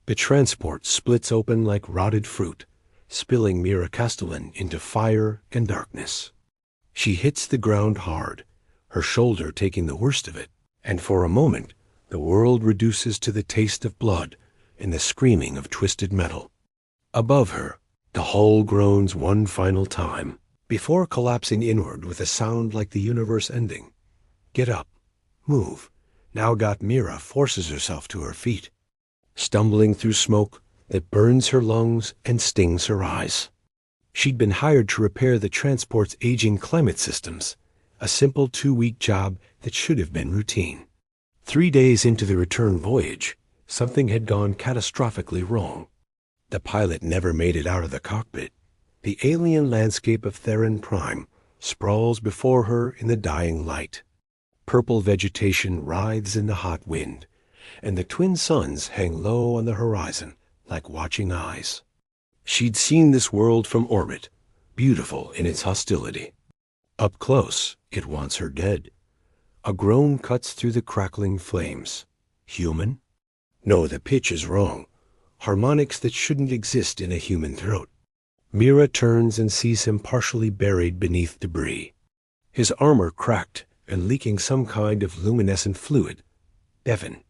The transport splits open like rotted fruit, spilling Mira Castellan into fire and darkness. She hits the ground hard, her shoulder taking the worst of it, and for a moment the world reduces to the taste of blood and the screaming of twisted metal. Above her, the hull groans one final time, before collapsing inward with a sound like the universe ending. Get up. Move. Now got Mira forces herself to her feet, stumbling through smoke that burns her lungs and stings her eyes. She'd been hired to repair the transport's aging climate systems, a simple 2-week job that should have been routine. 3 days into the return voyage, something had gone catastrophically wrong. The pilot never made it out of the cockpit. The alien landscape of Terran Prime sprawls before her in the dying light. Purple vegetation writhes in the hot wind, and the twin suns hang low on the horizon like watching eyes. She'd seen this world from orbit, beautiful in its hostility. Up close, it wants her dead. A groan cuts through the crackling flames. Human? No, the pitch is wrong. Harmonics that shouldn't exist in a human throat. Mira turns and sees him partially buried beneath debris. His armor cracked and leaking some kind of luminescent fluid. Devon.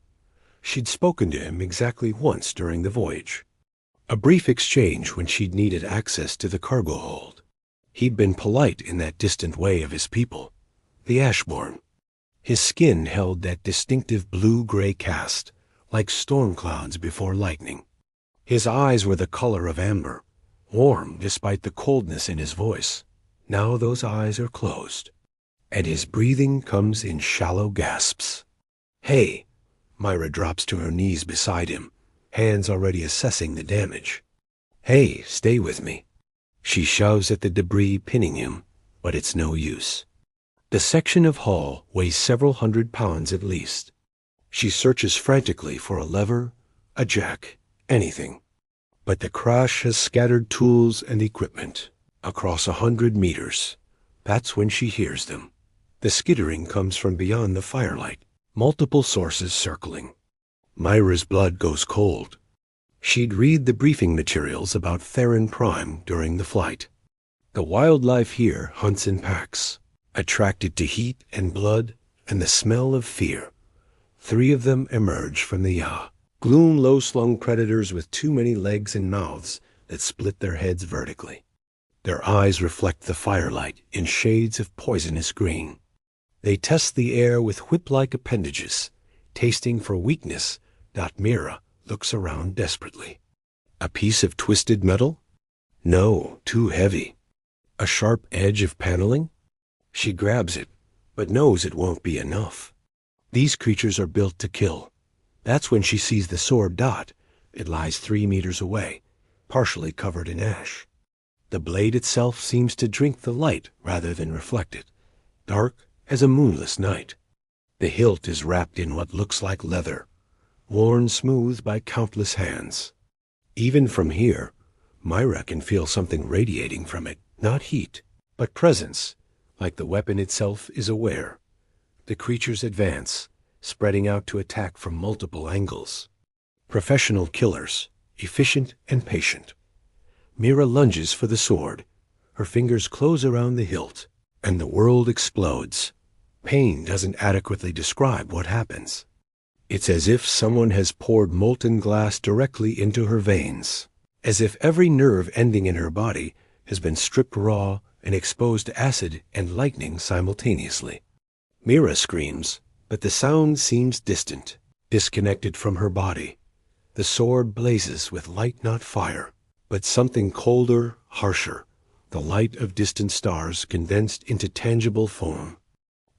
She'd spoken to him exactly once during the voyage. A brief exchange when she'd needed access to the cargo hold. He'd been polite in that distant way of his people, the Ashborn. His skin held that distinctive blue-gray cast, like storm clouds before lightning. His eyes were the color of amber, warm despite the coldness in his voice. Now those eyes are closed, and his breathing comes in shallow gasps. Hey! Myra drops to her knees beside him, hands already assessing the damage. Hey, stay with me. She shoves at the debris pinning him, but it's no use. The section of hull weighs several 100 pounds at least. She searches frantically for a lever, a jack, anything. But the crash has scattered tools and equipment across 100 meters. That's when she hears them. The skittering comes from beyond the firelight, multiple sources circling. Myra's blood goes cold. She'd read the briefing materials about Terran Prime during the flight. The wildlife here hunts in packs, attracted to heat and blood and the smell of fear. 3 of them emerge from the yaw, gloom low-slung predators with too many legs and mouths that split their heads vertically. Their eyes reflect the firelight in shades of poisonous green. They test the air with whip-like appendages, tasting for weakness. Mira looks around desperately. A piece of twisted metal? No, too heavy. A sharp edge of paneling? She grabs it, but knows it won't be enough. These creatures are built to kill. That's when she sees the sword Dot. It lies 3 meters away, partially covered in ash. The blade itself seems to drink the light rather than reflect it, dark as a moonless night. The hilt is wrapped in what looks like leather, worn smooth by countless hands. Even from here, Myra can feel something radiating from it, not heat, but presence, like the weapon itself is aware. The creatures advance, spreading out to attack from multiple angles. Professional killers, efficient and patient. Mira lunges for the sword. Her fingers close around the hilt, and the world explodes. Pain doesn't adequately describe what happens. It's as if someone has poured molten glass directly into her veins, as if every nerve ending in her body has been stripped raw and exposed to acid and lightning simultaneously. Mira screams, but the sound seems distant, disconnected from her body. The sword blazes with light, not fire, but something colder, harsher, the light of distant stars condensed into tangible form.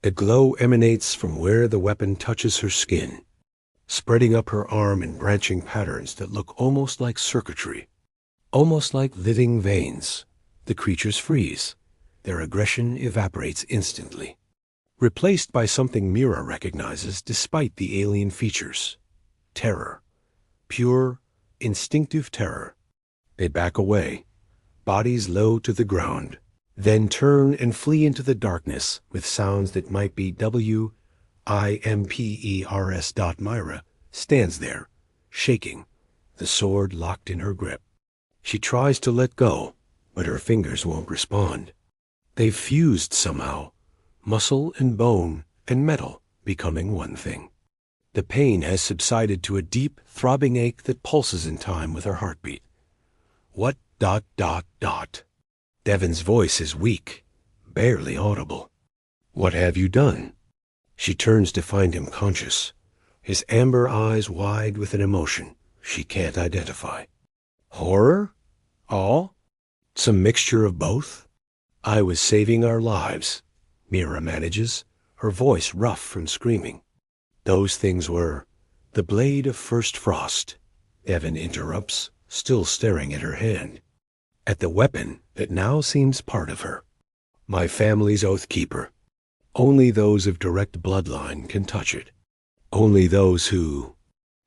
The glow emanates from where the weapon touches her skin, spreading up her arm in branching patterns that look almost like circuitry, almost like living veins. The creatures freeze. Their aggression evaporates instantly, replaced by something Mira recognizes despite the alien features. Terror. Pure, instinctive terror. They back away, bodies low to the ground, then turn and flee into the darkness with sounds that might be WIMPERS. Myra stands there, shaking, the sword locked in her grip. She tries to let go, but her fingers won't respond. They've fused somehow, muscle and bone and metal becoming one thing. The pain has subsided to a deep, throbbing ache that pulses in time with her heartbeat. What ... Devon's voice is weak, barely audible. What have you done? She turns to find him conscious, his amber eyes wide with an emotion she can't identify. Horror? Awe? Some mixture of both? I was saving our lives, Mira manages, her voice rough from screaming. Those things were the blade of first frost, Devon interrupts, still staring at her hand, at the weapon that now seems part of her. My family's oath keeper. Only those of direct bloodline can touch it. Only those who...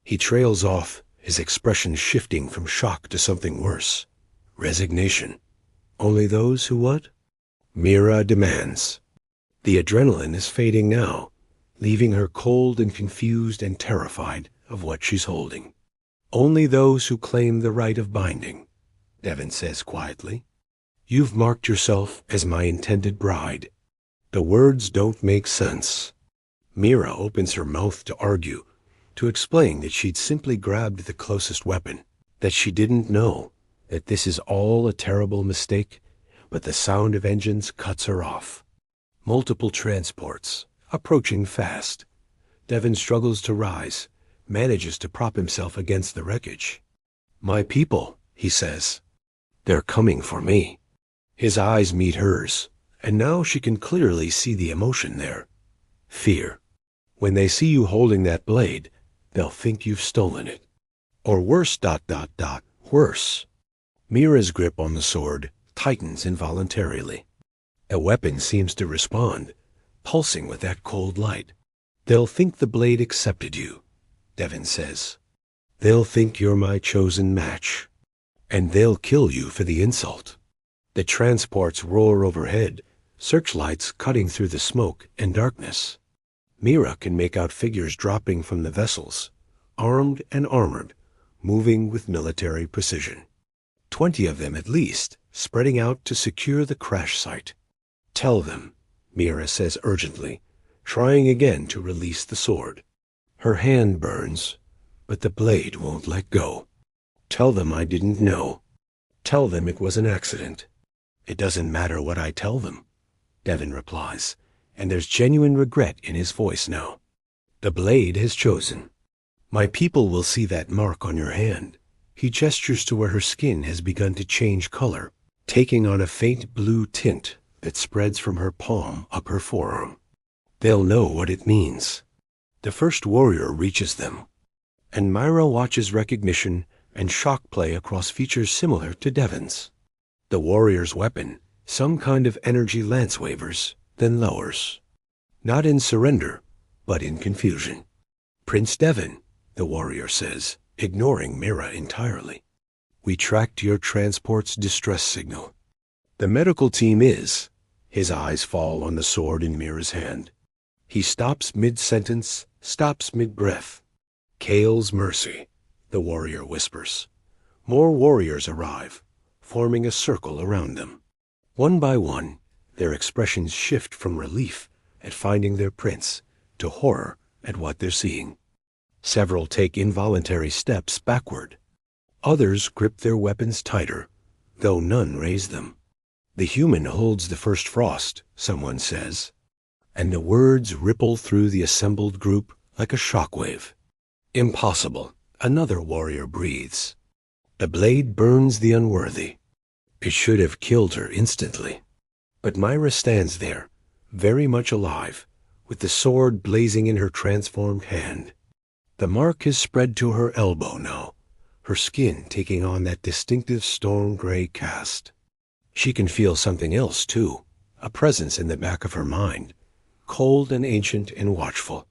He trails off, his expression shifting from shock to something worse. Resignation. Only those who what? Mira demands. The adrenaline is fading now, leaving her cold and confused and terrified of what she's holding. Only those who claim the right of binding, Devon says quietly. You've marked yourself as my intended bride. The words don't make sense. Mira opens her mouth to argue, to explain that she'd simply grabbed the closest weapon, that she didn't know, that this is all a terrible mistake, but the sound of engines cuts her off. Multiple transports, approaching fast. Devon struggles to rise, manages to prop himself against the wreckage. My people, he says. They're coming for me. His eyes meet hers, and now she can clearly see the emotion there. Fear. When they see you holding that blade, they'll think you've stolen it. Or worse ... worse. Mira's grip on the sword tightens involuntarily. A weapon seems to respond, pulsing with that cold light. They'll think the blade accepted you, Devon says. They'll think you're my chosen match. And they'll kill you for the insult. The transports roar overhead, searchlights cutting through the smoke and darkness. Mira can make out figures dropping from the vessels, armed and armored, moving with military precision. 20 of them at least, spreading out to secure the crash site. Tell them, Mira says urgently, trying again to release the sword. Her hand burns, but the blade won't let go. Tell them I didn't know. Tell them it was an accident. It doesn't matter what I tell them, Devon replies, and there's genuine regret in his voice now. The blade has chosen. My people will see that mark on your hand. He gestures to where her skin has begun to change color, taking on a faint blue tint that spreads from her palm up her forearm. They'll know what it means. The first warrior reaches them, and Myra watches recognition and shock play across features similar to Devon's. The warrior's weapon, some kind of energy lance wavers, then lowers. Not in surrender, but in confusion. Prince Devon, the warrior says, ignoring Mira entirely. We tracked your transport's distress signal. The medical team is... His eyes fall on the sword in Mira's hand. He stops mid-sentence, stops mid-breath. Kale's mercy, the warrior whispers. More warriors arrive, forming a circle around them. One by one, their expressions shift from relief at finding their prince to horror at what they're seeing. Several take involuntary steps backward. Others grip their weapons tighter, though none raise them. The human holds the first frost, someone says, and the words ripple through the assembled group like a shockwave. Impossible, another warrior breathes. The blade burns the unworthy. It should have killed her instantly. But Myra stands there, very much alive, with the sword blazing in her transformed hand. The mark is spread to her elbow now, her skin taking on that distinctive storm-gray cast. She can feel something else, too, a presence in the back of her mind, cold and ancient and watchful.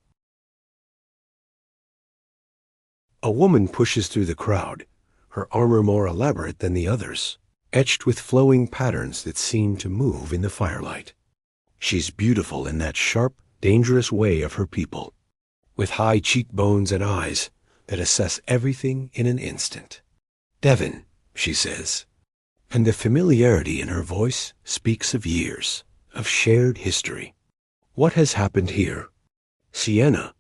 A woman pushes through the crowd, her armor more elaborate than the others, etched with flowing patterns that seem to move in the firelight. She's beautiful in that sharp, dangerous way of her people. With high cheekbones and eyes, that assess everything in an instant. "Devin," she says, and the familiarity in her voice speaks of years, of shared history. "What has happened here?" "Sienna,"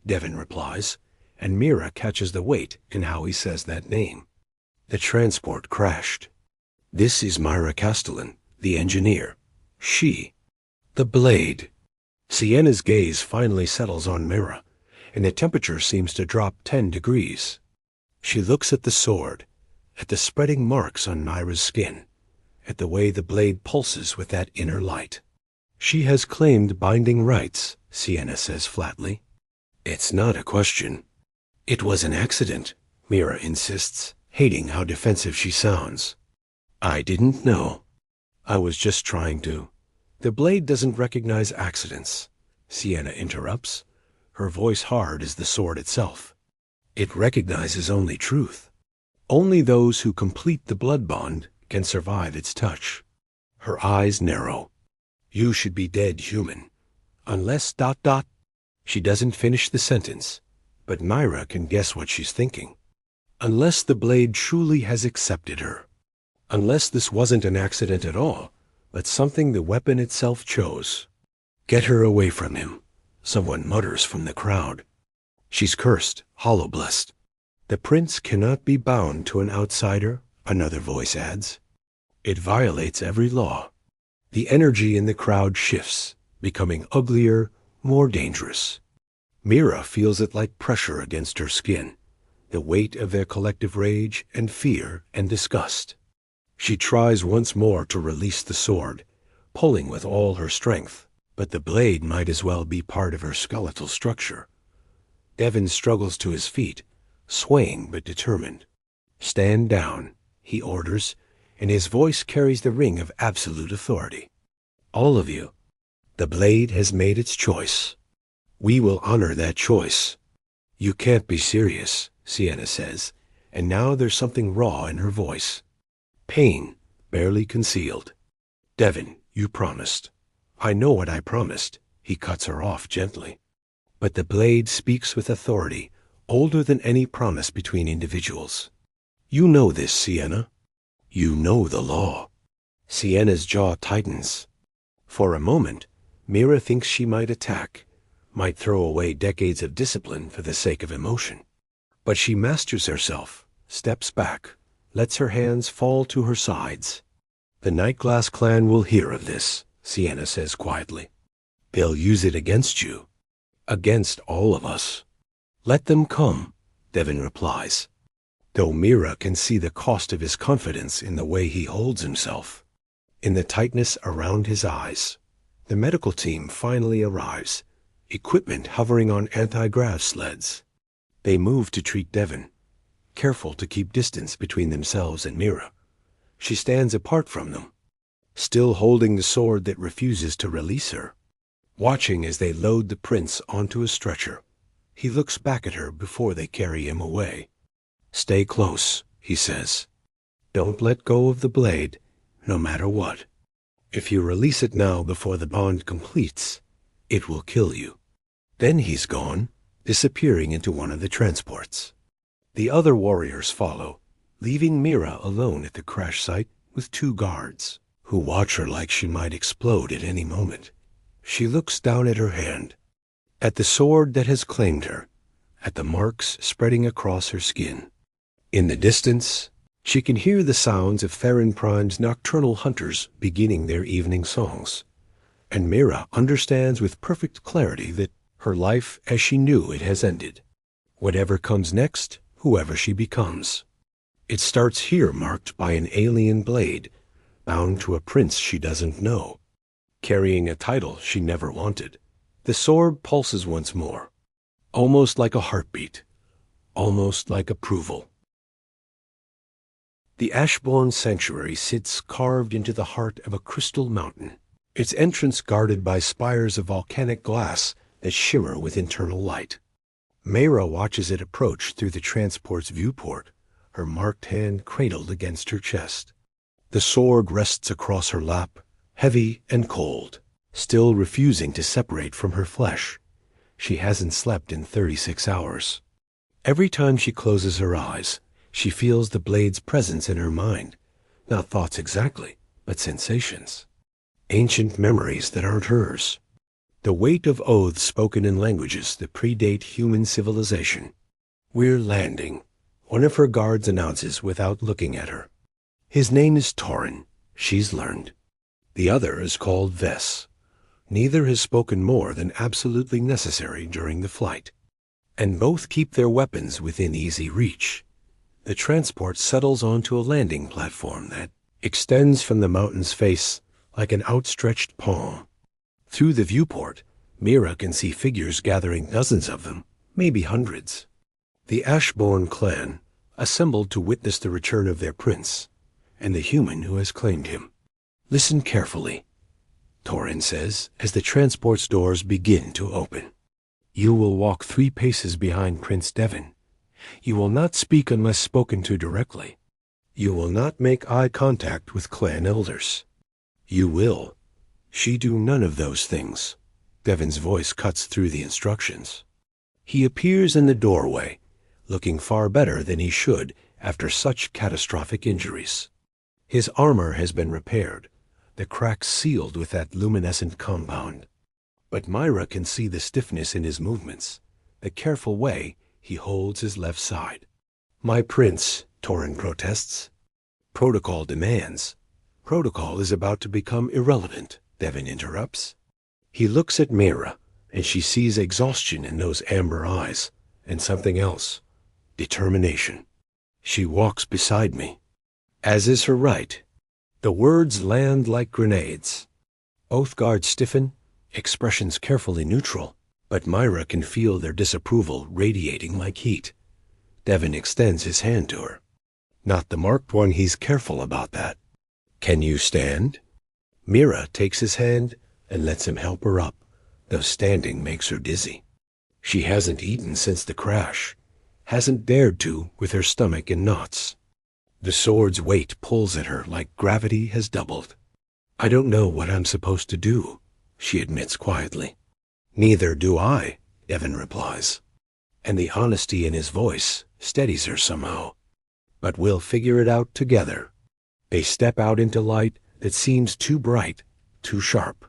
Devin replies, and Mira catches the weight in how he says that name. "The transport crashed. This is Myra Castellan, the engineer. She, the blade." Sienna's gaze finally settles on Mira, and the temperature seems to drop 10 degrees. She looks at the sword, at the spreading marks on Myra's skin, at the way the blade pulses with that inner light. "She has claimed binding rights," Sienna says flatly. "It's not a question." "It was an accident," Mira insists, hating how defensive she sounds. "I didn't know. I was just trying to—" "The blade doesn't recognize accidents," Sienna interrupts, her voice hard as the sword itself. "It recognizes only truth. Only those who complete the blood bond can survive its touch." Her eyes narrow. "You should be dead, human. Unless ... She doesn't finish the sentence, but Myra can guess what she's thinking. Unless the blade truly has accepted her. Unless this wasn't an accident at all, but something the weapon itself chose. "Get her away from him," someone mutters from the crowd. "She's cursed, hollow-blessed." "The prince cannot be bound to an outsider," another voice adds. "It violates every law." The energy in the crowd shifts, becoming uglier, more dangerous. Mira feels it like pressure against her skin, the weight of their collective rage and fear and disgust. She tries once more to release the sword, pulling with all her strength, but the blade might as well be part of her skeletal structure. Devin struggles to his feet, swaying but determined. "Stand down," he orders, and his voice carries the ring of absolute authority. "All of you. The blade has made its choice. We will honor that choice." "You can't be serious," Sienna says, and now there's something raw in her voice. Pain, barely concealed. "Devin, you promised." "I know what I promised," he cuts her off gently. But the blade speaks with authority, older than any promise between individuals. "You know this, Sienna. You know the law." Sienna's jaw tightens. For a moment, Mira thinks she might attack, might throw away decades of discipline for the sake of emotion. But she masters herself, steps back, lets her hands fall to her sides. "The Nightglass clan will hear of this," Sienna says quietly. "They'll use it against you. Against all of us." "Let them come," Devin replies, though Mira can see the cost of his confidence in the way he holds himself, in the tightness around his eyes. The medical team finally arrives, equipment hovering on anti-grav sleds. They move to treat Devin, careful to keep distance between themselves and Mira. She stands apart from them, still holding the sword that refuses to release her, watching as they load the prince onto a stretcher. He looks back at her before they carry him away. "Stay close," he says. "Don't let go of the blade, no matter what. If you release it now before the bond completes, it will kill you." Then he's gone, disappearing into one of the transports. The other warriors follow, leaving Mira alone at the crash site with 2 guards, who watch her like she might explode at any moment. She looks down at her hand, at the sword that has claimed her, at the marks spreading across her skin. In the distance, she can hear the sounds of Theron Prime's nocturnal hunters beginning their evening songs, and Mira understands with perfect clarity that her life as she knew it has ended. Whatever comes next, whoever she becomes. It starts here marked by an alien blade, bound to a prince she doesn't know, carrying a title she never wanted. The sword pulses once more, almost like a heartbeat, almost like approval. The Ashbourne Sanctuary sits carved into the heart of a crystal mountain, its entrance guarded by spires of volcanic glass that shimmer with internal light. Mayra watches it approach through the transport's viewport, her marked hand cradled against her chest. The sword rests across her lap, heavy and cold, still refusing to separate from her flesh. She hasn't slept in 36 hours. Every time she closes her eyes, she feels the blade's presence in her mind. Not thoughts exactly, but sensations. Ancient memories that aren't hers. The weight of oaths spoken in languages that predate human civilization. "We're landing," one of her guards announces without looking at her. His name is Torin, she's learned. The other is called Vess. Neither has spoken more than absolutely necessary during the flight. And both keep their weapons within easy reach. The transport settles onto a landing platform that extends from the mountain's face like an outstretched palm. Through the viewport, Mira can see figures gathering, dozens of them, maybe hundreds. The Ashbourne clan, assembled to witness the return of their prince, and the human who has claimed him. "Listen carefully," Torin says as the transport's doors begin to open. "You will walk 3 paces behind Prince Devon. You will not speak unless spoken to directly. You will not make eye contact with clan elders. You will. She do none of those things." Devon's voice cuts through the instructions. He appears in the doorway, looking far better than he should after such catastrophic injuries. His armor has been repaired, the cracks sealed with that luminescent compound. But Myra can see the stiffness in his movements, the careful way he holds his left side. "My prince," Torin protests. "Protocol demands." "Protocol is about to become irrelevant," Devon interrupts. He looks at Myra, and she sees exhaustion in those amber eyes, and something else, determination. She walks beside me, as is her right. The words land like grenades. Both guards stiffen, expressions carefully neutral, but Myra can feel their disapproval radiating like heat. Devon extends his hand to her. Not the marked one, he's careful about that. "Can you stand?" Myra takes his hand and lets him help her up, though standing makes her dizzy. She hasn't eaten since the crash, hasn't dared to with her stomach in knots. The sword's weight pulls at her like gravity has doubled. "I don't know what I'm supposed to do," she admits quietly. "Neither do I," Devon replies, and the honesty in his voice steadies her somehow. "But we'll figure it out together." They step out into light that seems too bright, too sharp.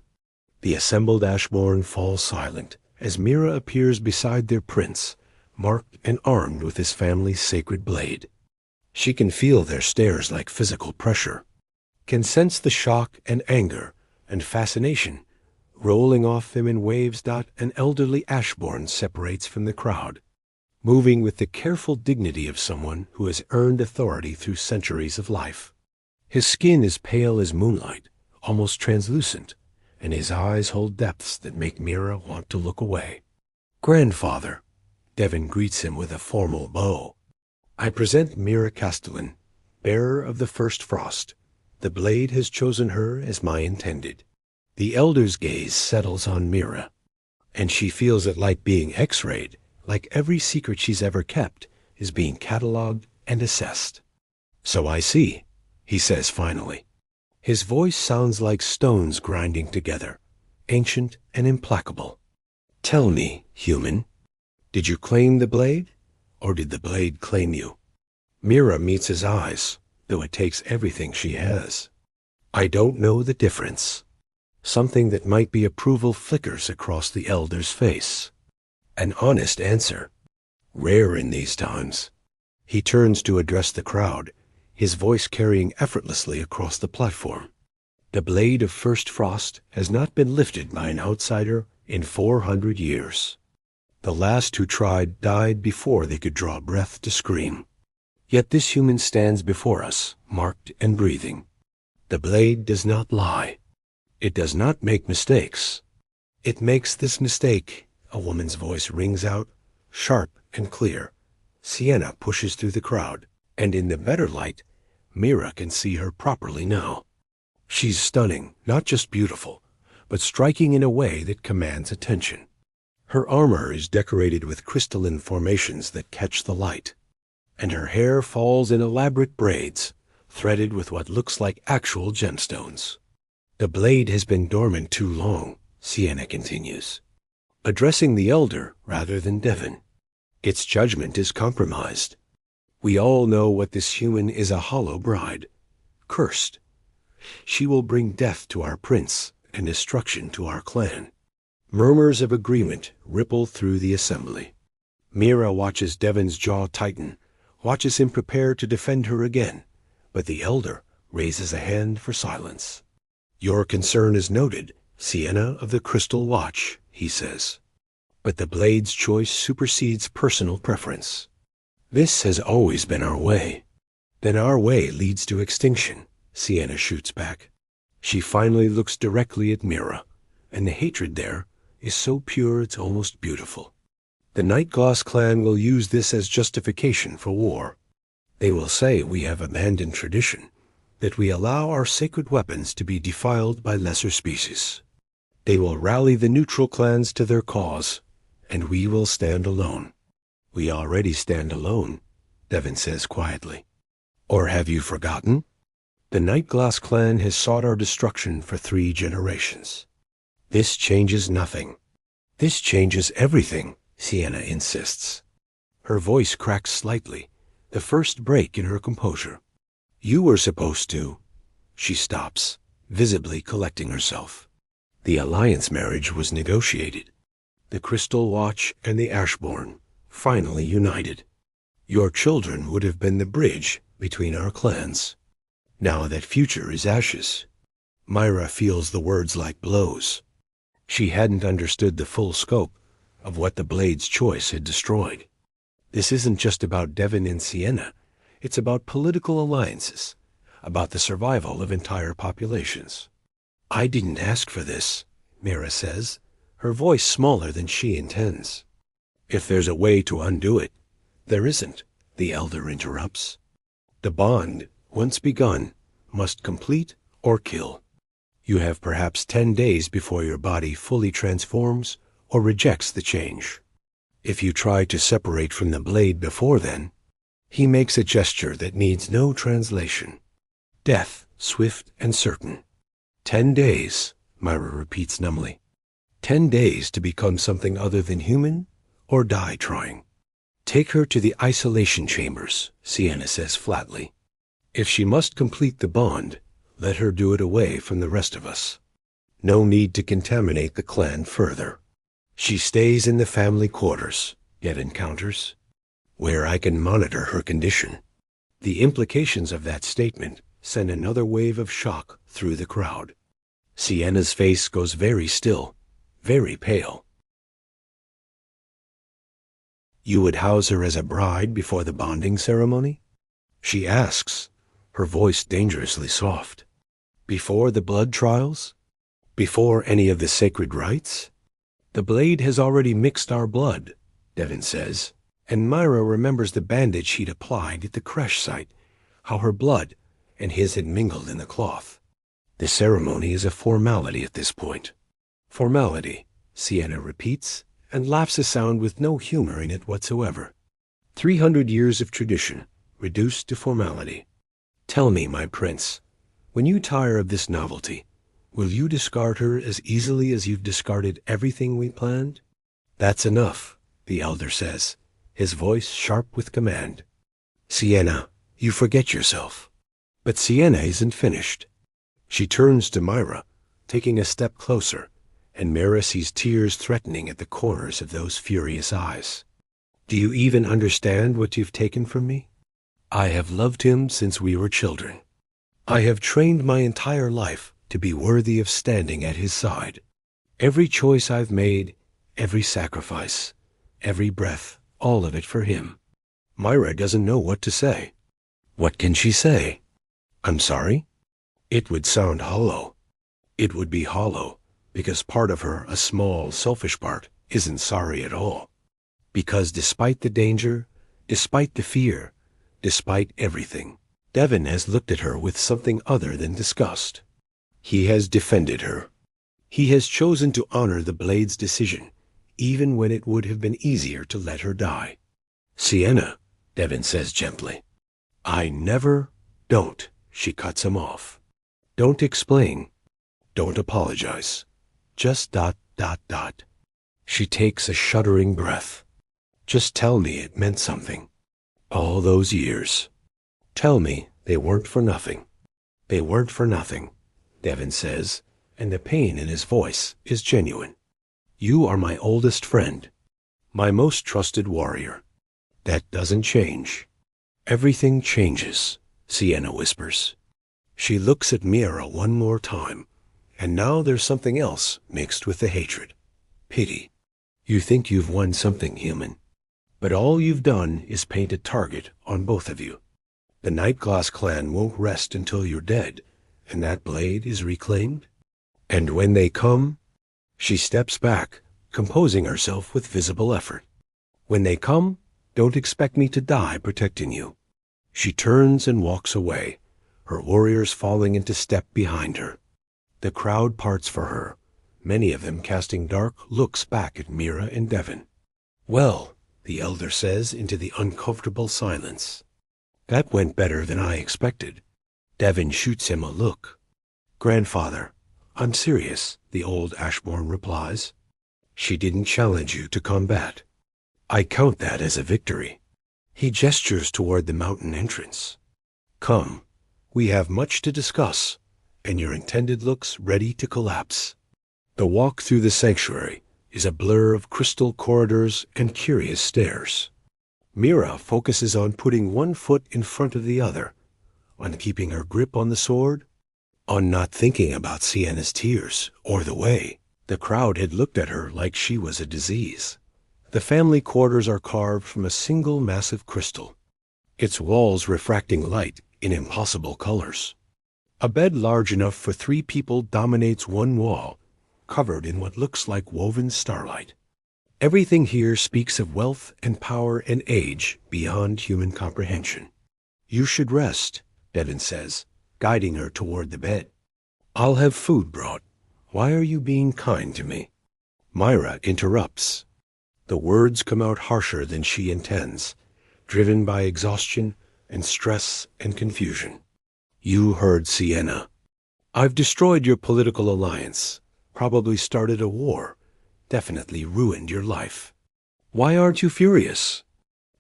The assembled Ashbourne falls silent as Mira appears beside their prince, marked and armed with his family's sacred blade. She can feel their stares like physical pressure, can sense the shock and anger and fascination rolling off them in waves. An elderly Ashbourne separates from the crowd, moving with the careful dignity of someone who has earned authority through centuries of life. His skin is pale as moonlight, almost translucent, and his eyes hold depths that make Mira want to look away. "Grandfather," Devon greets him with a formal bow. "I present Mira Castellan, bearer of the first frost. The blade has chosen her as my intended." The elder's gaze settles on Mira, and she feels it like being x-rayed, like every secret she's ever kept is being catalogued and assessed. "So I see," he says finally. His voice sounds like stones grinding together, ancient and implacable. "Tell me, human, did you claim the blade, or did the blade claim you?" Mira meets his eyes, though it takes everything she has. "I don't know the difference." Something that might be approval flickers across the elder's face. An honest answer, rare in these times. He turns to address the crowd, his voice carrying effortlessly across the platform. "The blade of first frost has not been lifted by an outsider in 400 years. The last who tried died before they could draw breath to scream. Yet this human stands before us, marked and breathing. The blade does not lie. It does not make mistakes. It makes this mistake," a woman's voice rings out, sharp and clear. Sienna pushes through the crowd, and in the better light, Mira can see her properly now. She's stunning, not just beautiful, but striking in a way that commands attention. Her armor is decorated with crystalline formations that catch the light, and her hair falls in elaborate braids, threaded with what looks like actual gemstones. "The blade has been dormant too long," Sienna continues, addressing the elder rather than Devon. Its judgment is compromised. We all know what this human is, a hollow bride, cursed. She will bring death to our prince and destruction to our clan. Murmurs of agreement ripple through the assembly. Mira watches Devon's jaw tighten, watches him prepare to defend her again, but the elder raises a hand for silence. Your concern is noted, Sienna of the Crystal Watch, he says. But the blade's choice supersedes personal preference. This has always been our way. Then our way leads to extinction, Sienna shoots back. She finally looks directly at Mira, and the hatred there is so pure it's almost beautiful. The Nightglass clan will use this as justification for war. They will say we have abandoned tradition, that we allow our sacred weapons to be defiled by lesser species. They will rally the neutral clans to their cause, and we will stand alone. We already stand alone, Devon says quietly. Or have you forgotten? The Nightglass clan has sought our destruction for 3 generations. This changes nothing. This changes everything, Sienna insists. Her voice cracks slightly, the first break in her composure. You were supposed to. She stops, visibly collecting herself. The alliance marriage was negotiated. The Crystal Watch and the Ashbourne finally united. Your children would have been the bridge between our clans. Now that future is ashes. Myra feels the words like blows. She hadn't understood the full scope of what the blade's choice had destroyed. This isn't just about Devon and Sienna. It's about political alliances, about the survival of entire populations. I didn't ask for this, Mira says, her voice smaller than she intends. If there's a way to undo it, there isn't, the elder interrupts. The bond, once begun, must complete or kill. You have perhaps 10 days before your body fully transforms or rejects the change. If you try to separate from the blade before then, he makes a gesture that needs no translation. Death, swift and certain. 10 days, Myra repeats numbly. 10 days to become something other than human, or die trying. Take her to the isolation chambers, Sienna says flatly. If she must complete the bond, let her do it away from the rest of us. No need to contaminate the clan further. She stays in the family quarters, Devon counters, where I can monitor her condition. The implications of that statement send another wave of shock through the crowd. Sienna's face goes very still, very pale. You would house her as a bride before the bonding ceremony? She asks, her voice dangerously soft. Before the blood trials? Before any of the sacred rites? The blade has already mixed our blood, Devon says, and Myra remembers the bandage he'd applied at the crash site, how her blood and his had mingled in the cloth. The ceremony is a formality at this point. Formality, Sienna repeats, and laughs a sound with no humor in it whatsoever. 300 years of tradition, reduced to formality. Tell me, my prince, when you tire of this novelty, will you discard her as easily as you've discarded everything we planned? That's enough, the elder says, his voice sharp with command. Sienna, you forget yourself. But Sienna isn't finished. She turns to Myra, taking a step closer, and Myra sees tears threatening at the corners of those furious eyes. Do you even understand what you've taken from me? I have loved him since we were children. I have trained my entire life to be worthy of standing at his side. Every choice I've made, every sacrifice, every breath, all of it for him. Myra doesn't know what to say. What can she say? I'm sorry? It would sound hollow. It would be hollow, because part of her, a small, selfish part, isn't sorry at all. Because despite the danger, despite the fear, despite everything, Devon has looked at her with something other than disgust. He has defended her. He has chosen to honor the blade's decision, even when it would have been easier to let her die. Sienna, Devon says gently. I never, don't, she cuts him off. Don't explain. Don't apologize. Just ... She takes a shuddering breath. Just tell me it meant something. All those years. Tell me they weren't for nothing. They weren't for nothing, Devin says, and the pain in his voice is genuine. You are my oldest friend, my most trusted warrior. That doesn't change. Everything changes, Sienna whispers. She looks at Mira one more time, and now there's something else mixed with the hatred. Pity. You think you've won something, human, but all you've done is paint a target on both of you. The Nightglass clan won't rest until you're dead, and that blade is reclaimed. And when they come, she steps back, composing herself with visible effort. When they come, don't expect me to die protecting you. She turns and walks away, her warriors falling into step behind her. The crowd parts for her, many of them casting dark looks back at Mira and Devin. Well, the elder says into the uncomfortable silence. That went better than I expected. Devin shoots him a look. Grandfather, I'm serious, the old Ashbourne replies. She didn't challenge you to combat. I count that as a victory. He gestures toward the mountain entrance. Come, we have much to discuss, and your intended looks ready to collapse. The walk through the sanctuary is a blur of crystal corridors and curious stairs. Mira focuses on putting one foot in front of the other, on keeping her grip on the sword, on not thinking about Sienna's tears or the way. The crowd had looked at her like she was a disease. The family quarters are carved from a single massive crystal, its walls refracting light in impossible colors. A bed large enough for 3 people dominates one wall, covered in what looks like woven starlight. Everything here speaks of wealth and power and age beyond human comprehension. You should rest, Devin says, guiding her toward the bed. I'll have food brought. Why are you being kind to me? Myra interrupts. The words come out harsher than she intends, driven by exhaustion and stress and confusion. You heard Sienna. I've destroyed your political alliance, probably started a war, definitely ruined your life. Why aren't you furious?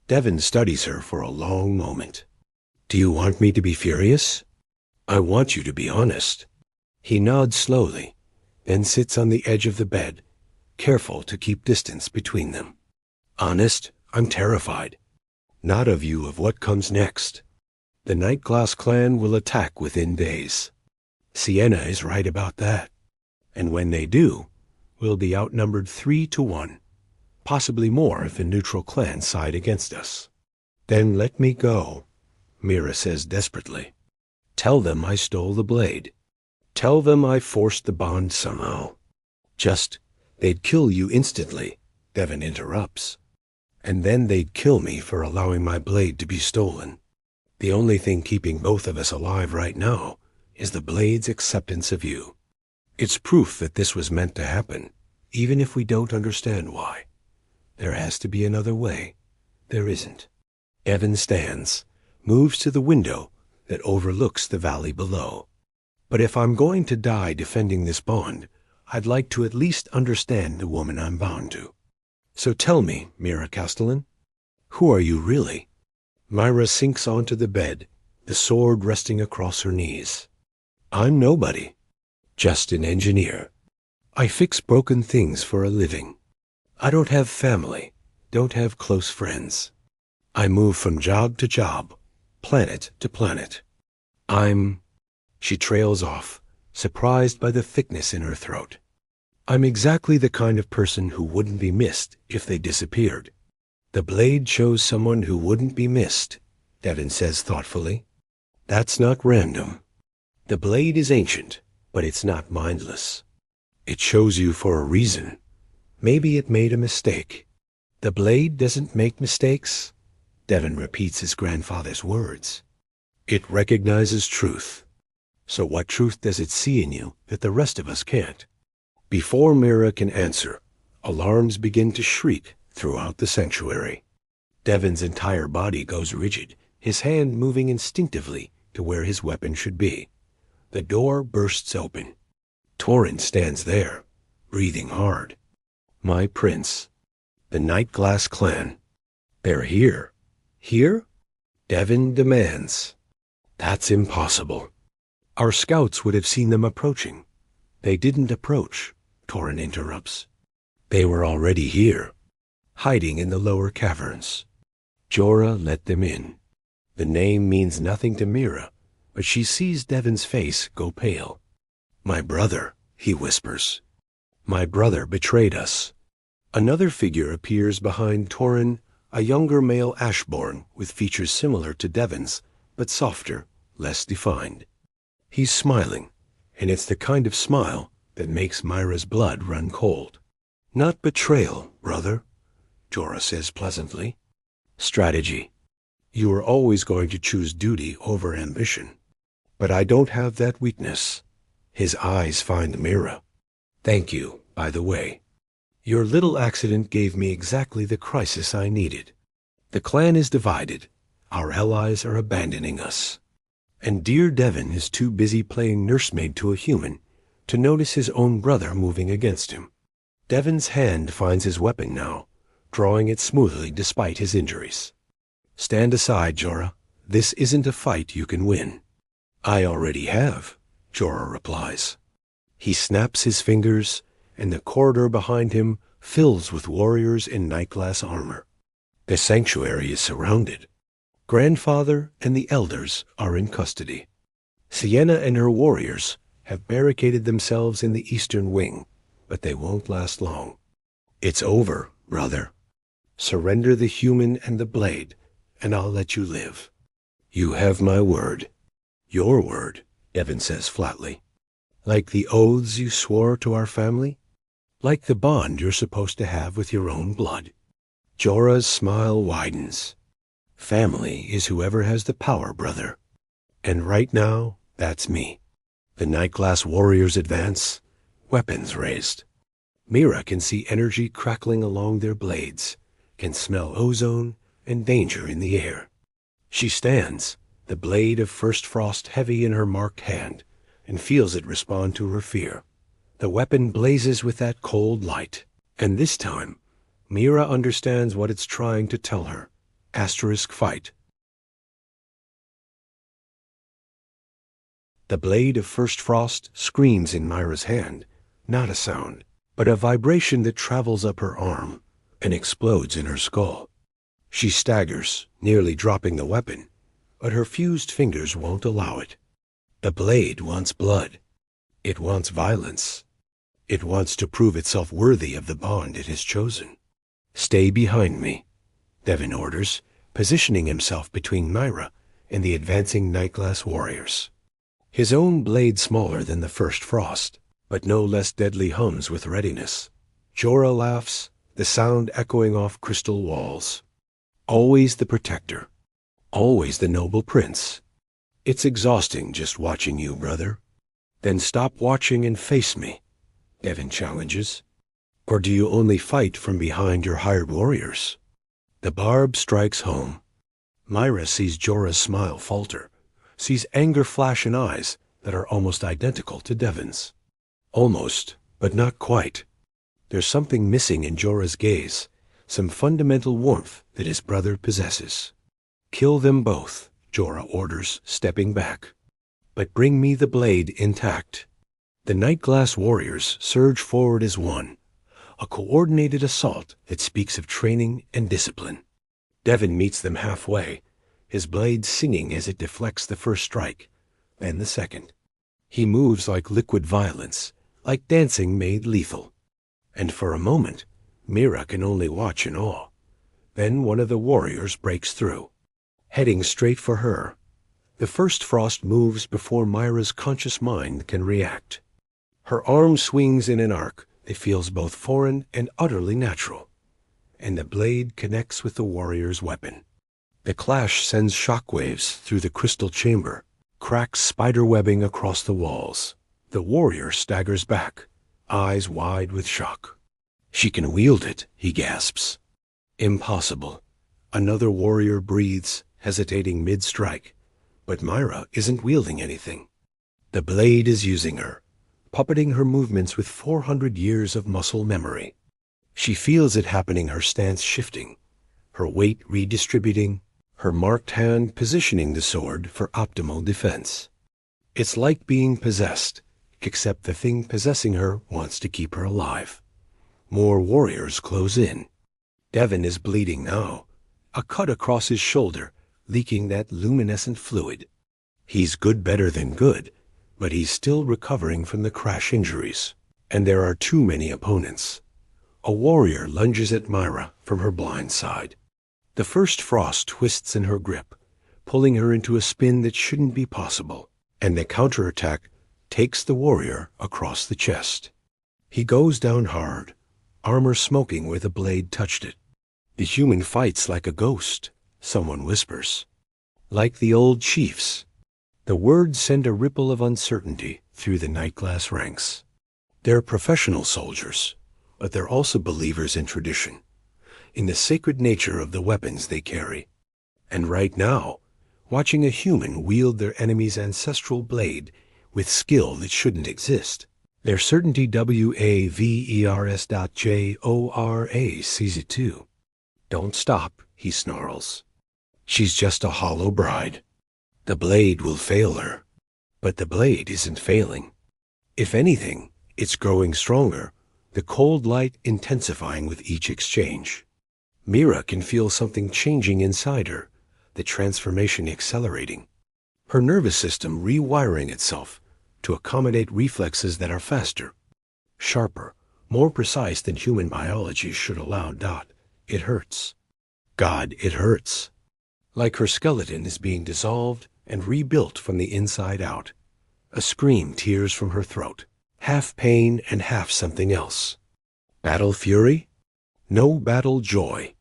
Devin studies her for a long moment. Do you want me to be furious? I want you to be honest. He nods slowly, then sits on the edge of the bed, careful to keep distance between them. Honest, I'm terrified. Not of you, of what comes next. The Nightglass clan will attack within days. Sienna is right about that. And when they do, we'll be outnumbered 3-1, possibly more if the neutral clans side against us. Then let me go, Mira says desperately. Tell them I stole the blade. Tell them I forced the bond somehow. Just, they'd kill you instantly, Devin interrupts. And then they'd kill me for allowing my blade to be stolen. The only thing keeping both of us alive right now is the blade's acceptance of you. It's proof that this was meant to happen, even if we don't understand why. There has to be another way. There isn't. Devin stands, moves to the window that overlooks the valley below. But if I'm going to die defending this bond, I'd like to at least understand the woman I'm bound to. So tell me, Mira Castellan, who are you really? Myra sinks onto the bed, the sword resting across her knees. I'm nobody. Just an engineer. I fix broken things for a living. I don't have family, don't have close friends. I move from job to job, planet to planet. She trails off, surprised by the thickness in her throat. I'm exactly the kind of person who wouldn't be missed if they disappeared. The blade chose someone who wouldn't be missed, Devin says thoughtfully. That's not random. The blade is ancient, but it's not mindless. It chose you for a reason. Maybe it made a mistake. The blade doesn't make mistakes. Devin repeats his grandfather's words. It recognizes truth. So what truth does it see in you that the rest of us can't? Before Mira can answer, alarms begin to shriek throughout the sanctuary. Devin's entire body goes rigid, his hand moving instinctively to where his weapon should be. The door bursts open. Torrens stands there, breathing hard. My prince. The Nightglass clan. They're here. Here? Devon demands. That's impossible. Our scouts would have seen them approaching. They didn't approach, Torrin interrupts. They were already here, hiding in the lower caverns. Jorah let them in. The name means nothing to Mira, but she sees Devon's face go pale. My brother, he whispers. My brother betrayed us. Another figure appears behind Torrin, a younger male Ashborn with features similar to Devon's, but softer, less defined. He's smiling, and it's the kind of smile that makes Myra's blood run cold. Not betrayal, brother, Jorah says pleasantly. Strategy. You are always going to choose duty over ambition. But I don't have that weakness. His eyes find Mira. Thank you, by the way. Your little accident gave me exactly the crisis I needed. The clan is divided. Our allies are abandoning us. And dear Devon is too busy playing nursemaid to a human to notice his own brother moving against him. Devon's hand finds his weapon now, drawing it smoothly despite his injuries. Stand aside, Jorah. This isn't a fight you can win. I already have, Jorah replies. He snaps his fingers, and the corridor behind him fills with warriors in night-glass armor. The sanctuary is surrounded. Grandfather and the elders are in custody. Sienna and her warriors have barricaded themselves in the eastern wing, but they won't last long. It's over, brother. Surrender the human and the blade, and I'll let you live. You have my word. Your word, Devon says flatly. Like the oaths you swore to our family? Like the bond you're supposed to have with your own blood. Jorah's smile widens. Family is whoever has the power, brother. And right now, that's me. The Nightglass warriors advance, weapons raised. Mira can see energy crackling along their blades, can smell ozone and danger in the air. She stands, the blade of first frost heavy in her marked hand, and feels it respond to her fear. The weapon blazes with that cold light, and this time, Mira understands what it's trying to tell her. Fight. The blade of first frost screams in Myra's hand, not a sound, but a vibration that travels up her arm and explodes in her skull. She staggers, nearly dropping the weapon, but her fused fingers won't allow it. The blade wants blood. It wants violence. It wants to prove itself worthy of the bond it has chosen. Stay behind me, Devon orders, positioning himself between Myra and the advancing Nightglass warriors. His own blade smaller than the first frost, but no less deadly hums with readiness. Jorah laughs, the sound echoing off crystal walls. Always the protector. Always the noble prince. It's exhausting just watching you, brother. Then stop watching and face me, Devon challenges. Or do you only fight from behind your hired warriors? The barb strikes home. Myra sees Jorah's smile falter, sees anger flash in eyes that are almost identical to Devon's. Almost, but not quite. There's something missing in Jorah's gaze, some fundamental warmth that his brother possesses. Kill them both, Jorah orders, stepping back. But bring me the blade intact. The Nightglass warriors surge forward as one, a coordinated assault that speaks of training and discipline. Devon meets them halfway, his blade singing as it deflects the first strike, then the second. He moves like liquid violence, like dancing made lethal. And for a moment, Mira can only watch in awe. Then one of the warriors breaks through, heading straight for her. The first frost moves before Myra's conscious mind can react. Her arm swings in an arc that feels both foreign and utterly natural, and the blade connects with the warrior's weapon. The clash sends shockwaves through the crystal chamber, cracks spiderwebbing across the walls. The warrior staggers back, eyes wide with shock. She can wield it, he gasps. Impossible. Another warrior breathes, hesitating mid-strike, but Myra isn't wielding anything. The blade is using her, puppeting her movements with 400 years of muscle memory. She feels it happening, her stance shifting, her weight redistributing, her marked hand positioning the sword for optimal defense. It's like being possessed, except the thing possessing her wants to keep her alive. More warriors close in. Devin is bleeding now, a cut across his shoulder, leaking that luminescent fluid. He's good better than good, but he's still recovering from the crash injuries. And there are too many opponents. A warrior lunges at Myra from her blind side. The first frost twists in her grip, pulling her into a spin that shouldn't be possible, and the counterattack takes the warrior across the chest. He goes down hard, armor smoking where the blade touched it. The human fights like a ghost, someone whispers. Like the old chiefs. The words send a ripple of uncertainty through the Nightglass ranks. They're professional soldiers, but they're also believers in tradition, in the sacred nature of the weapons they carry. And right now, watching a human wield their enemy's ancestral blade with skill that shouldn't exist, their certainty WAVERS.JORA sees it too. Don't stop, he snarls. She's just a hollow bride. The blade will fail her, but the blade isn't failing. If anything, it's growing stronger, the cold light intensifying with each exchange. Mira can feel something changing inside her, the transformation accelerating. Her nervous system rewiring itself to accommodate reflexes that are faster, sharper, more precise than human biology should allow. It hurts. God, it hurts. Like her skeleton is being dissolved and rebuilt from the inside out. A scream tears from her throat, half pain and half something else. Battle fury? No battle joy.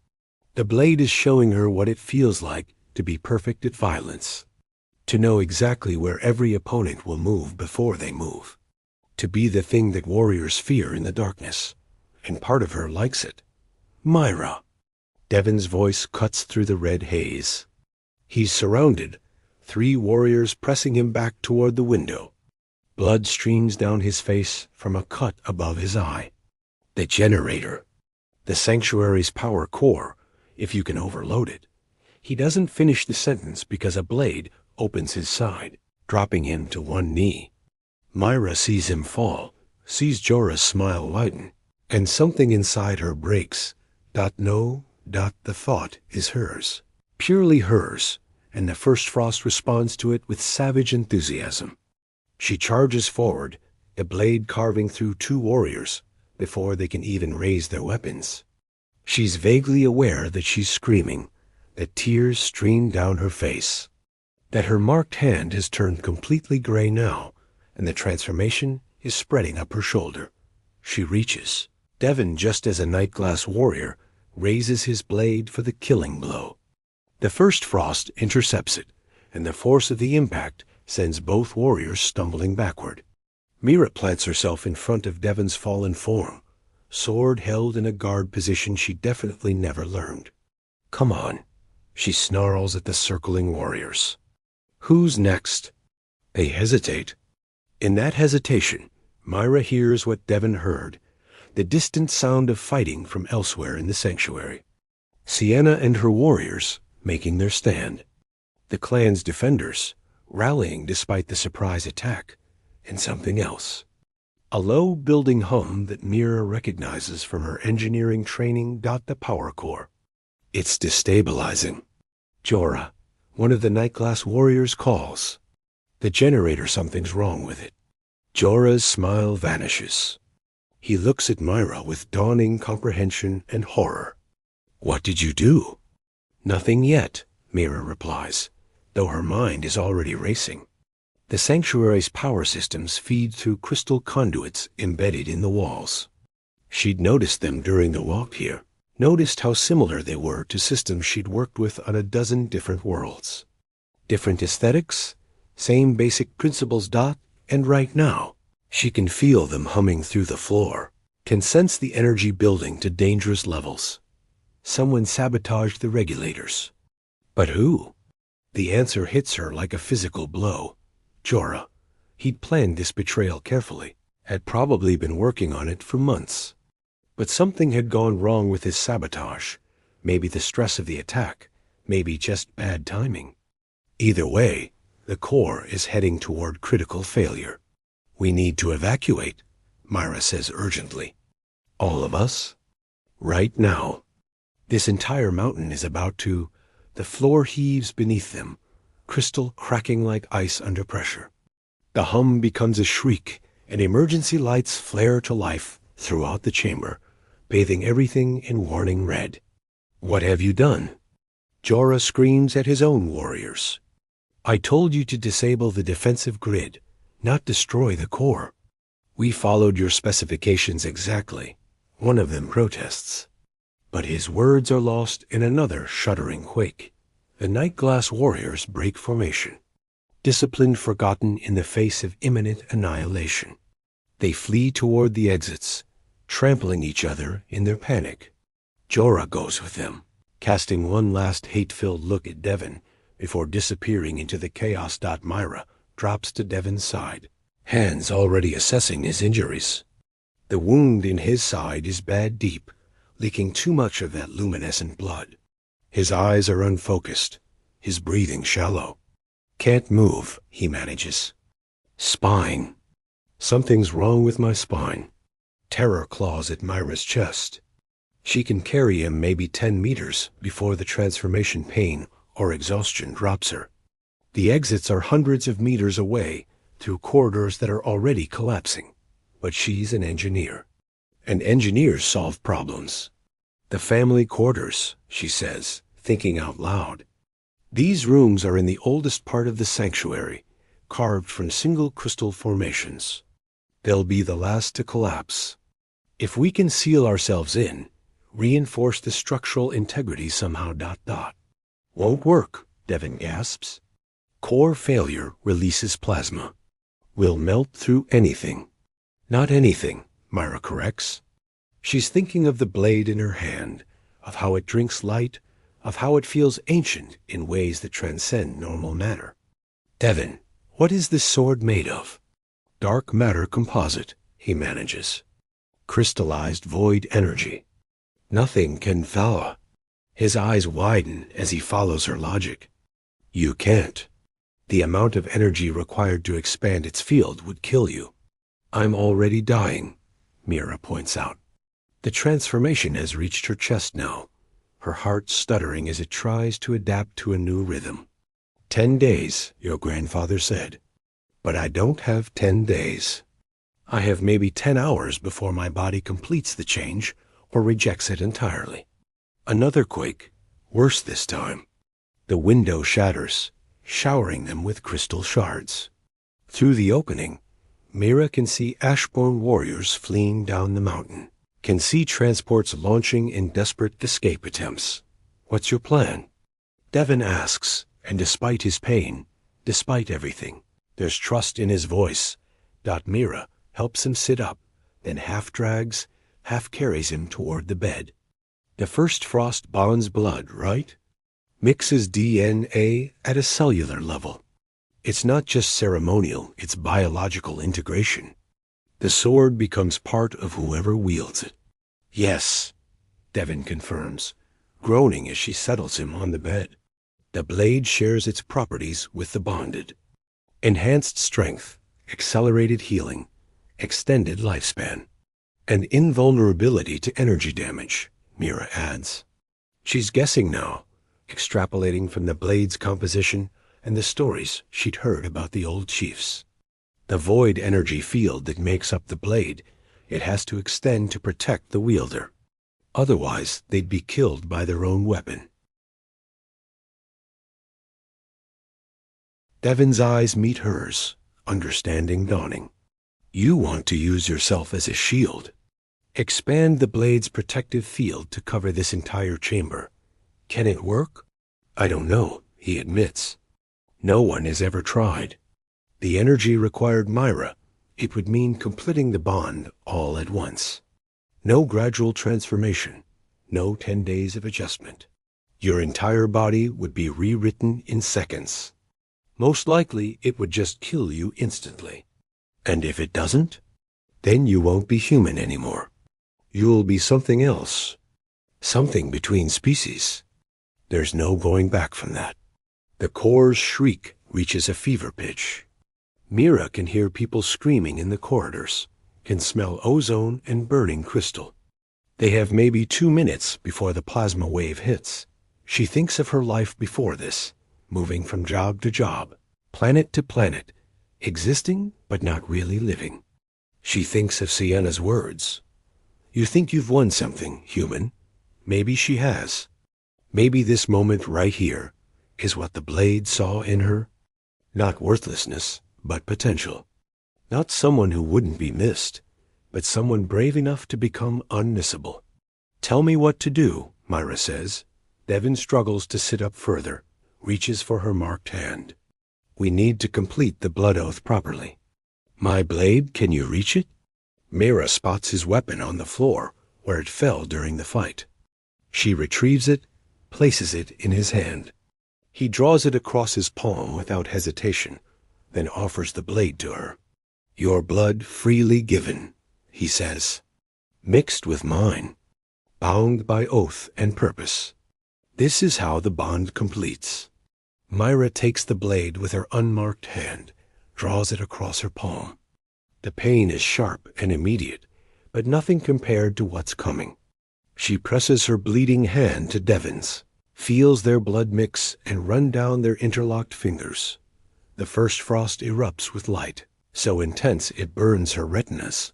The blade is showing her what it feels like to be perfect at violence, to know exactly where every opponent will move before they move, to be the thing that warriors fear in the darkness, and part of her likes it. Myra. Devin's voice cuts through the red haze. He's surrounded, 3 warriors pressing him back toward the window. Blood streams down his face from a cut above his eye. The generator. The sanctuary's power core, if you can overload it. He doesn't finish the sentence because a blade opens his side, dropping him to one knee. Myra sees him fall, sees Jorah's smile widen, and something inside her breaks. The thought is hers, purely hers, and the first frost responds to it with savage enthusiasm. She charges forward, a blade carving through 2 warriors before they can even raise their weapons. She's vaguely aware that she's screaming, that tears stream down her face, that her marked hand has turned completely gray now, and the transformation is spreading up her shoulder. She reaches. Devin, just as a Nightglass warrior, raises his blade for the killing blow. The first frost intercepts it, and the force of the impact sends both warriors stumbling backward. Mira plants herself in front of Devin's fallen form, sword held in a guard position she definitely never learned. Come on, she snarls at the circling warriors. Who's next? They hesitate. In that hesitation, Myra hears what Devin heard, the distant sound of fighting from elsewhere in the sanctuary. Sienna and her warriors making their stand. The clan's defenders rallying despite the surprise attack, and something else. A low building hum that Mira recognizes from her engineering training. The power core. It's destabilizing. Jorah, one of the Nightglass warriors, calls. The generator, something's wrong with it. Jorah's smile vanishes. He looks at Myra with dawning comprehension and horror. What did you do? Nothing yet, Mira replies, though her mind is already racing. The sanctuary's power systems feed through crystal conduits embedded in the walls. She'd noticed them during the walk here, noticed how similar they were to systems she'd worked with on a dozen different worlds. Different aesthetics, same basic principles. And right now, she can feel them humming through the floor, can sense the energy building to dangerous levels. Someone sabotaged the regulators. But who? The answer hits her like a physical blow. Jorah. He'd planned this betrayal carefully, had probably been working on it for months. But something had gone wrong with his sabotage, maybe the stress of the attack, maybe just bad timing. Either way, the core is heading toward critical failure. We need to evacuate, Myra says urgently. All of us? Right now. This entire mountain is about to... The floor heaves beneath them, crystal cracking like ice under pressure. The hum becomes a shriek, and emergency lights flare to life throughout the chamber, bathing everything in warning red. What have you done? Jorah screams at his own warriors. I told you to disable the defensive grid, not destroy the core. We followed your specifications exactly. One of them protests. But his words are lost in another shuddering quake. The Night Glass warriors break formation, discipline forgotten in the face of imminent annihilation. They flee toward the exits, trampling each other in their panic. Jorah goes with them, casting one last hate-filled look at Devon before disappearing into the chaos. Myra drops to Devon's side, hands already assessing his injuries. The wound in his side is bad deep, leaking too much of that luminescent blood. His eyes are unfocused, his breathing shallow. Can't move, he manages. Spine. Something's wrong with my spine. Terror claws at Myra's chest. She can carry him maybe 10 meters before the transformation pain or exhaustion drops her. The exits are hundreds of meters away through corridors that are already collapsing. But she's an engineer. And engineers solve problems. The family quarters, she says, thinking out loud. These rooms are in the oldest part of the sanctuary, carved from single crystal formations. They'll be the last to collapse. If we can seal ourselves in, reinforce the structural integrity somehow... Won't work, Devon gasps. Core failure releases plasma. We'll melt through anything. Not anything, Myra corrects. She's thinking of the blade in her hand, of how it drinks light, of how it feels ancient in ways that transcend normal matter. Devon, what is this sword made of? Dark matter composite, he manages. Crystallized void energy. Nothing can thaw. His eyes widen as he follows her logic. You can't. The amount of energy required to expand its field would kill you. I'm already dying, Myra points out. The transformation has reached her chest now, her heart stuttering as it tries to adapt to a new rhythm. 10 days, your grandfather said. But I don't have 10 days. I have maybe 10 hours before my body completes the change or rejects it entirely. Another quake, worse this time. The window shatters, showering them with crystal shards. Through the opening, Myra can see Ashborn warriors fleeing down the mountain, can see transports launching in desperate escape attempts. What's your plan? Devon asks, and despite his pain, despite everything, there's trust in his voice. Myra helps him sit up, then half drags, half carries him toward the bed. The first frost bonds blood, right? Mixes DNA at a cellular level. It's not just ceremonial, it's biological integration. The sword becomes part of whoever wields it. Yes, Devon confirms, groaning as she settles him on the bed. The blade shares its properties with the bonded. Enhanced strength, accelerated healing, extended lifespan, and invulnerability to energy damage, Myra adds. She's guessing now, extrapolating from the blade's composition and the stories she'd heard about the old chiefs. The void energy field that makes up the blade, it has to extend to protect the wielder. Otherwise, they'd be killed by their own weapon. Devon's eyes meet hers, understanding dawning. You want to use yourself as a shield. Expand the blade's protective field to cover this entire chamber. Can it work? I don't know, he admits. No one has ever tried. The energy required Myra. It would mean completing the bond all at once. No gradual transformation, no 10 days of adjustment. Your entire body would be rewritten in seconds. Most likely, it would just kill you instantly. And if it doesn't, then you won't be human anymore. You'll be something else. Something between species. There's no going back from that. The core's shriek reaches a fever pitch. Mira can hear people screaming in the corridors, can smell ozone and burning crystal. They have maybe 2 minutes before the plasma wave hits. She thinks of her life before this, moving from job to job, planet to planet, existing but not really living. She thinks of Sienna's words. You think you've won something, human. Maybe she has. Maybe this moment right here is what the blade saw in her. Not worthlessness, but potential. Not someone who wouldn't be missed, but someone brave enough to become unmissable. Tell me what to do, Myra says. Devin struggles to sit up further, reaches for her marked hand. We need to complete the blood oath properly. My blade, can you reach it? Myra spots his weapon on the floor where it fell during the fight. She retrieves it, places it in his hand. He draws it across his palm without hesitation, then offers the blade to her. Your blood freely given, he says, mixed with mine, bound by oath and purpose. This is how the bond completes. Myra takes the blade with her unmarked hand, draws it across her palm. The pain is sharp and immediate, but nothing compared to what's coming. She presses her bleeding hand to Devin's, feels their blood mix and run down their interlocked fingers. The first frost erupts with light, so intense it burns her retinas.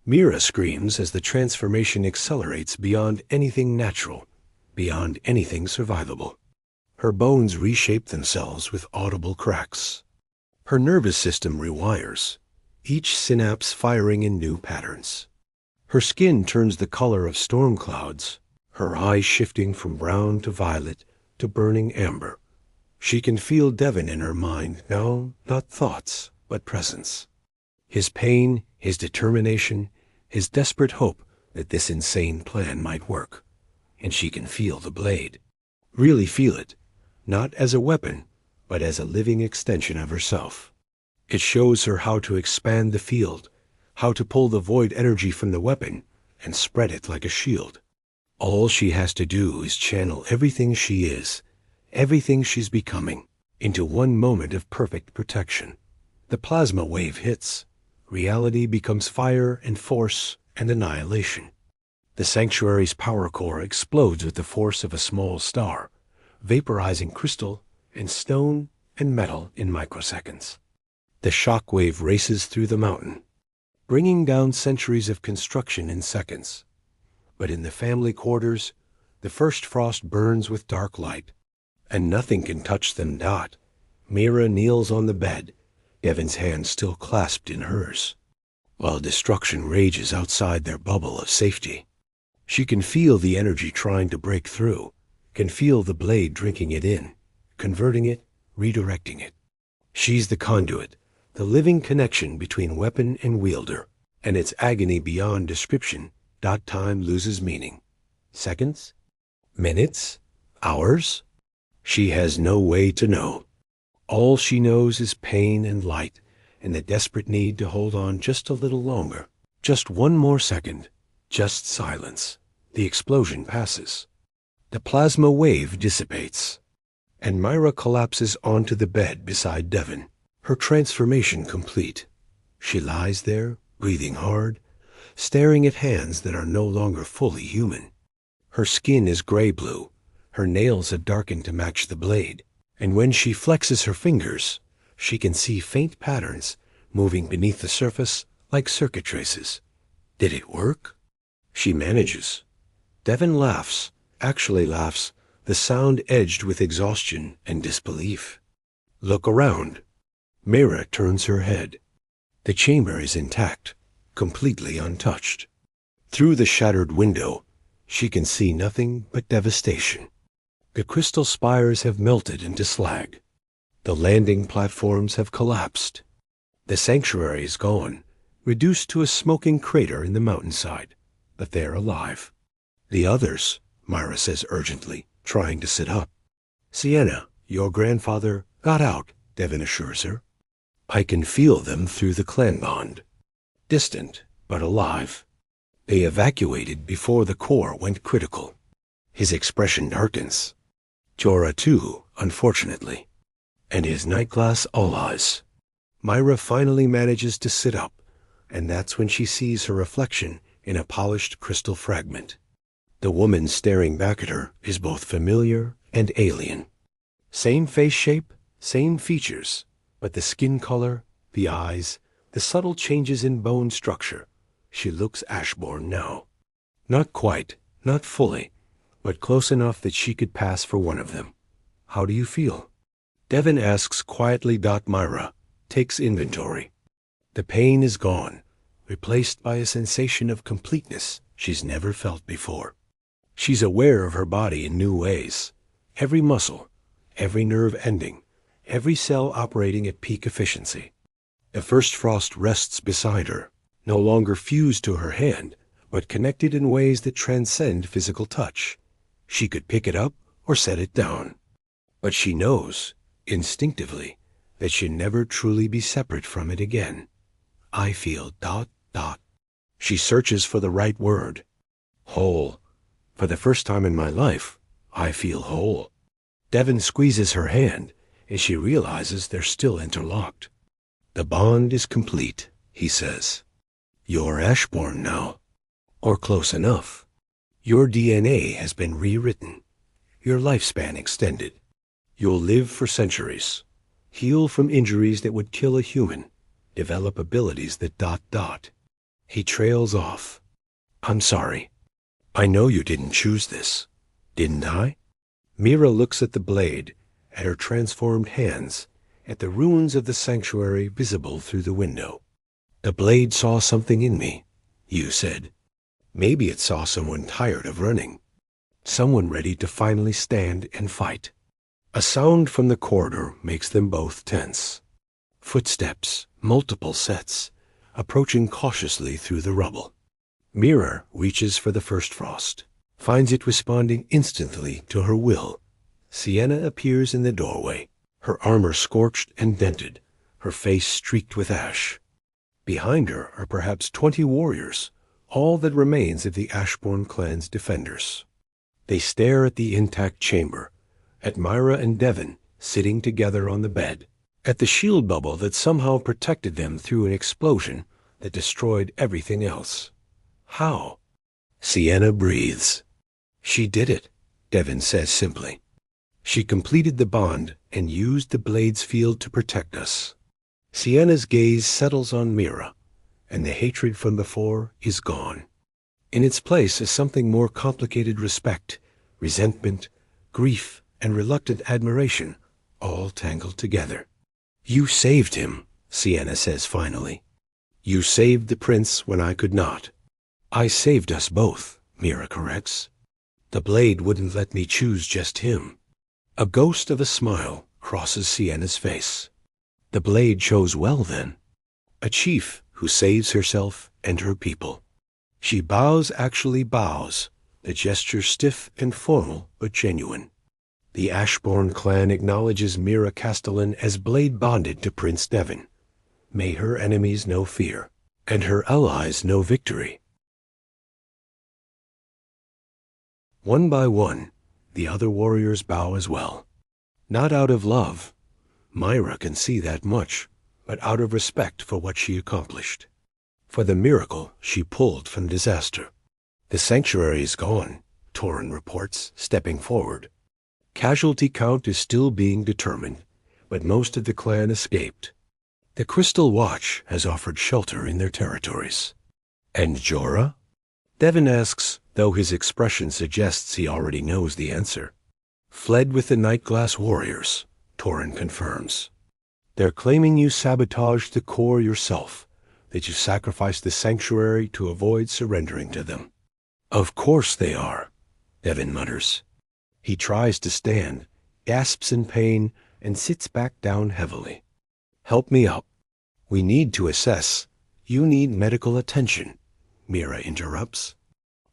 Mira screams as the transformation accelerates beyond anything natural, beyond anything survivable. Her bones reshape themselves with audible cracks. Her nervous system rewires, each synapse firing in new patterns. Her skin turns the color of storm clouds, her eyes shifting from brown to violet to burning amber. She can feel Devin in her mind, no, not thoughts, but presence. His pain, his determination, his desperate hope that this insane plan might work. And she can feel the blade. Really feel it, not as a weapon, but as a living extension of herself. It shows her how to expand the field, how to pull the void energy from the weapon and spread it like a shield. All she has to do is channel everything she is, everything she's becoming, into one moment of perfect protection. The plasma wave hits. Reality becomes fire and force and annihilation. The sanctuary's power core explodes with the force of a small star, vaporizing crystal and stone and metal in microseconds. The shock wave races through the mountain, bringing down centuries of construction in seconds. But in the family quarters, the first frost burns with dark light, and nothing can touch them. Mira kneels on the bed, Devin's hand still clasped in hers, while destruction rages outside their bubble of safety. She can feel the energy trying to break through, can feel the blade drinking it in, converting it, redirecting it. She's the conduit, the living connection between weapon and wielder, and its agony beyond description. Time loses meaning. Seconds? Minutes? Hours? She has no way to know. All she knows is pain and light, and the desperate need to hold on just a little longer. Just one more second. Just silence. The explosion passes. The plasma wave dissipates, and Myra collapses onto the bed beside Devin, her transformation complete. She lies there, breathing hard, staring at hands that are no longer fully human. Her skin is gray-blue, her nails have darkened to match the blade, and when she flexes her fingers, she can see faint patterns moving beneath the surface like circuit traces. Did it work? She manages. Devin laughs, actually laughs, the sound edged with exhaustion and disbelief. Look around. Mira turns her head. The chamber is intact, completely untouched. Through the shattered window, she can see nothing but devastation. The crystal spires have melted into slag. The landing platforms have collapsed. The sanctuary is gone, reduced to a smoking crater in the mountainside, but they're alive. The others, Myra says urgently, trying to sit up. Sienna, your grandfather, got out, Devin assures her. I can feel them through the clan bond. Distant, but alive. They evacuated before the core went critical. His expression darkens. Jorah too, unfortunately. And his night glass all eyes. Myra finally manages to sit up, and that's when she sees her reflection in a polished crystal fragment. The woman staring back at her is both familiar and alien. Same face shape, same features, but the skin color, the eyes, the subtle changes in bone structure. She looks Ashborn now. Not quite, not fully, but close enough that she could pass for one of them. How do you feel? Devon asks quietly. Myra takes inventory. The pain is gone, replaced by a sensation of completeness she's never felt before. She's aware of her body in new ways. Every muscle, every nerve ending, every cell operating at peak efficiency. The first frost rests beside her, no longer fused to her hand, but connected in ways that transcend physical touch. She could pick it up or set it down. But she knows, instinctively, that she'll never truly be separate from it again. I feel ... She searches for the right word. Whole. For the first time in my life, I feel whole. Devon squeezes her hand as she realizes they're still interlocked. The bond is complete, he says. You're Ashborn now. Or close enough. Your DNA has been rewritten. Your lifespan extended. You'll live for centuries. Heal from injuries that would kill a human. Develop abilities that ... He trails off. I'm sorry. I know you didn't choose this. Didn't I? Mira looks at the blade, at her transformed hands, at the ruins of the sanctuary visible through the window. The blade saw something in me, you said. Maybe it saw someone tired of running. Someone ready to finally stand and fight. A sound from the corridor makes them both tense. Footsteps, multiple sets, approaching cautiously through the rubble. Mira reaches for the first frost, finds it responding instantly to her will. Sienna appears in the doorway, her armor scorched and dented, her face streaked with ash. Behind her are perhaps 20 warriors, all that remains of the Ashborn clan's defenders. They stare at the intact chamber, at Myra and Devon sitting together on the bed, at the shield bubble that somehow protected them through an explosion that destroyed everything else. How? Sienna breathes. She did it, Devon says simply. She completed the bond and used the blade's field to protect us. Sienna's gaze settles on Mira, and the hatred from before is gone. In its place is something more complicated: respect, resentment, grief, and reluctant admiration, all tangled together. You saved him, Sienna says finally. You saved the prince when I could not. I saved us both, Mira corrects. The blade wouldn't let me choose just him. A ghost of a smile crosses Sienna's face. The blade chose well then. A chief who saves herself and her people. She bows, actually bows, the gesture stiff and formal but genuine. The Ashborn clan acknowledges Mira Castellan as blade bonded to Prince Devon. May her enemies know fear, and her allies know victory. One by one, the other warriors bow as well. Not out of love. Myra can see that much, but out of respect for what she accomplished. For the miracle she pulled from disaster. The sanctuary is gone, Torrin reports, stepping forward. Casualty count is still being determined, but most of the clan escaped. The Crystal Watch has offered shelter in their territories. And Jorah? Devon asks, though his expression suggests he already knows the answer. Fled with the Nightglass warriors, Torrin confirms. They're claiming you sabotaged the core yourself, that you sacrificed the sanctuary to avoid surrendering to them. Of course they are, Devon mutters. He tries to stand, gasps in pain, and sits back down heavily. Help me up. We need to assess. You need medical attention, Mira interrupts.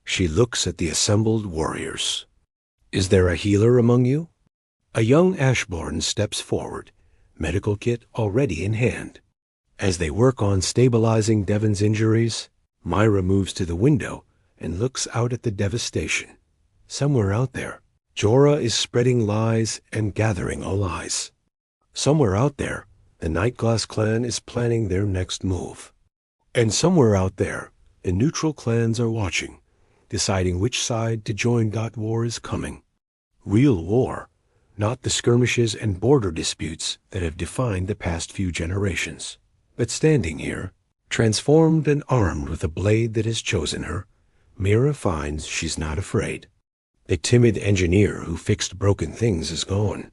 She looks at the assembled warriors. Is there a healer among you? A young Ashborn steps forward, medical kit already in hand. As they work on stabilizing Devon's injuries, Myra moves to the window and looks out at the devastation. Somewhere out there, Jorah is spreading lies and gathering allies. Somewhere out there, the Nightglass clan is planning their next move. And somewhere out there, the neutral clans are watching, deciding which side to join. War is coming. Real war, not the skirmishes and border disputes that have defined the past few generations. But standing here, transformed and armed with a blade that has chosen her, Mira finds she's not afraid. The timid engineer who fixed broken things is gone.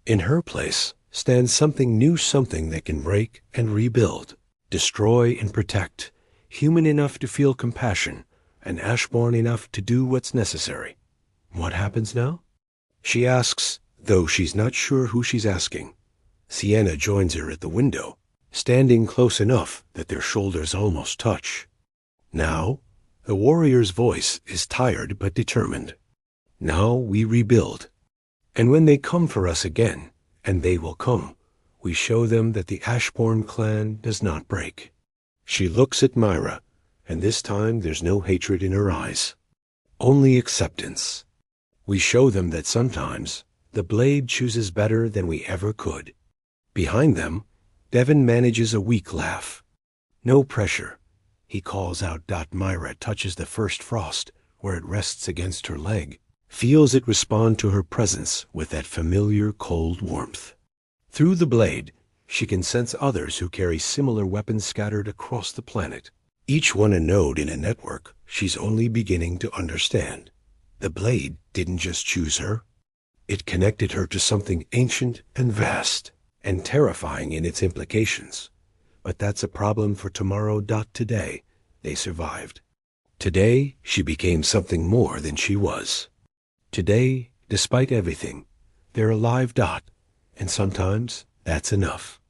In her place stands something new, something that can break and rebuild, destroy and protect, human enough to feel compassion, and ashborn enough to do what's necessary. What happens now? She asks, though she's not sure who she's asking. Sienna joins her at the window, standing close enough that their shoulders almost touch. Now, the warrior's voice is tired but determined. Now we rebuild. And when they come for us again, and they will come, we show them that the Ashbourne clan does not break. She looks at Myra, and this time there's no hatred in her eyes. Only acceptance. We show them that sometimes the blade chooses better than we ever could. Behind them, Devon manages a weak laugh. No pressure, he calls out. Myra touches the first frost where it rests against her leg, feels it respond to her presence with that familiar cold warmth. Through the blade, she can sense others who carry similar weapons scattered across the planet, each one a node in a network she's only beginning to understand. The blade didn't just choose her. It connected her to something ancient and vast, and terrifying in its implications. But that's a problem for tomorrow. Today, they survived. Today, she became something more than she was. Today, despite everything, they're alive. And sometimes that's enough.